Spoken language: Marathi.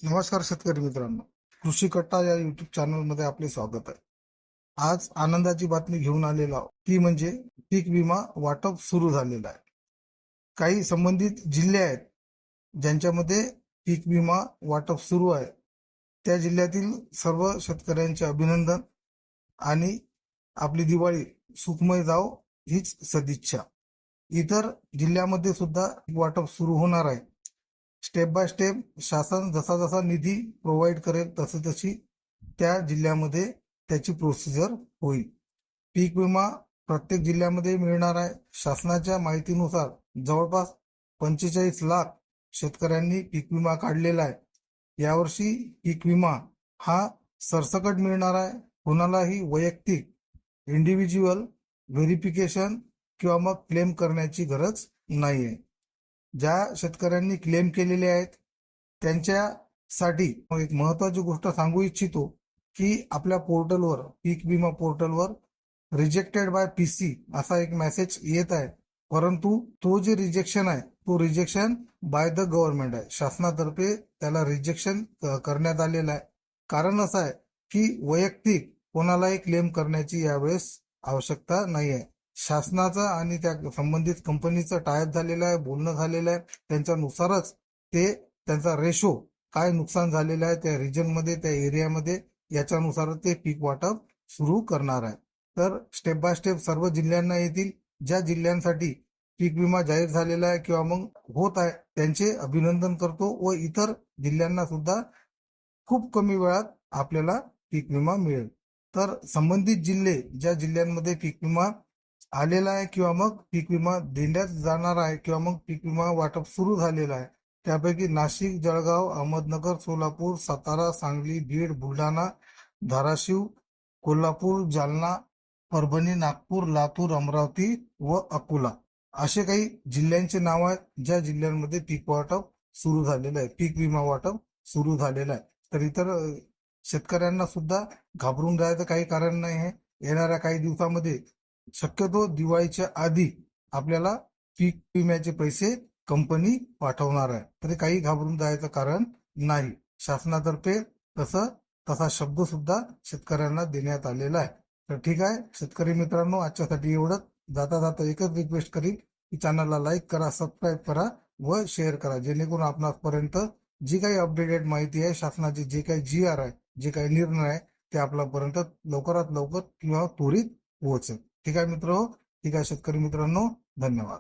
नमस्कार शेतकरी मित्रांनो, कृषी कट्टा या युट्यूब चॅनलमध्ये आपले स्वागत आहे. आज आनंदाची बातमी घेऊन आलेलो आहोत, ती म्हणजे पीक विमा वाटप सुरू झालेलं आहे. काही संबंधित जिल्हे आहेत ज्यांच्यामध्ये पीक विमा वाटप सुरू आहे. त्या जिल्ह्यातील सर्व शेतकऱ्यांचे अभिनंदन आणि आपली दिवाळी सुखमय जावो हीच सदिच्छा. इतर जिल्ह्यामध्ये सुद्धा वाटप सुरू होणार आहे. स्टेप बाय स्टेप शासन जसा जसा निधी प्रोव्हाइड करेल तशी त्या जिल्ह्यामध्ये त्याची प्रोसिजर होईल. पीक विमा प्रत्येक जिल्ह्यामध्ये मिळणार आहे. शासनाच्या माहितीनुसार जवळपास 45 लाख शेतकऱ्यांनी पीक विमा काढलेला आहे. यावर्षी पीक विमा हा सरसकट मिळणार आहे. कोणालाही वैयक्तिक इंडिव्हिज्युअल व्हेरिफिकेशन किंवा मग क्लेम करण्याची गरज नाही आहे. ज्या शेतकऱ्यांनी क्लेम केलेले आहेत त्यांच्यासाठी एक महत्वाची गोष्ट सांगू इच्छितो की आपल्या पोर्टलवर, पीक विमा पोर्टलवर रिजेक्टेड बाय पीसी असा एक मेसेज येत आहे. परंतु तो जे रिजेक्शन आहे तो रिजेक्शन बाय द गव्हर्नमेंट आहे. शासनातर्फे त्याला रिजेक्शन करण्यात आलेलं आहे. कारण असं आहे की वैयक्तिक कोणालाही क्लेम करण्याची यावेळेस आवश्यकता नाही आहे. शासनाचा आणि त्या संबंधित कंपनीचं टायअप झालेलं आहे, बोलणं झालेलं आहे. त्यांच्यानुसारच ते त्यांचा रेशो काय नुकसान झालेलं आहे त्या रिजनमध्ये, त्या एरियामध्ये, याच्यानुसार ते पीक वाटप सुरू करणार आहे. तर स्टेप बाय स्टेप सर्व जिल्ह्यांना येतील. ज्या जिल्ह्यांसाठी पीक विमा जाहीर झालेला आहे किंवा मग होत आहे त्यांचे अभिनंदन करतो व इतर जिल्ह्यांना सुद्धा खूप कमी वेळात आपल्याला पीक विमा मिळेल. तर संबंधित जिल्हे ज्या जिल्ह्यांमध्ये पीक विमा आलेला आहे किंवा मग पीक विमा देण्यात जाणार आहे किंवा मग पीक विमा वाटप सुरू झालेलं आहे त्यापैकी नाशिक, जळगाव, अहमदनगर, सोलापूर, सातारा, सांगली, बीड, बुलढाणा, धाराशिव, कोल्हापूर, जालना, परभणी, नागपूर, लातूर, अमरावती व अकोला असे काही जिल्ह्यांचे नाव आहेत ज्या जिल्ह्यांमध्ये पीक वाटप सुरू झालेलं आहे, पीक विमा वाटप सुरू झालेलं आहे. तर इतर शेतकऱ्यांना सुद्धा घाबरून जायचं काही कारण नाही आहे. येणाऱ्या काही दिवसामध्ये शक्यतो दिवाळीच्या आधी आपल्याला पीक विम्याचे पैसे कंपनी पाठवणार आहे. तरी काही घाबरून जायचं कारण नाही. शासनातर्फे तसा शब्द सुद्धा शेतकऱ्यांना देण्यात आलेला आहे. तर ठीक आहे शेतकरी मित्रांनो, आजच्यासाठी एवढंच. जाता जाता एकच रिक्वेस्ट करीन की चॅनलला लाईक करा, सबस्क्राईब करा व शेअर करा, जेणेकरून आपणापर्यंत जी काही अपडेटेड माहिती आहे, शासनाचे जे काही GR आहे, जे काही निर्णय आहे ते आपल्यापर्यंत लवकरात लवकर किंवा त्वरित पोहोचेल. ठीक आहे मित्र, ठीक आहे शेतकरी मित्रांनो, धन्यवाद.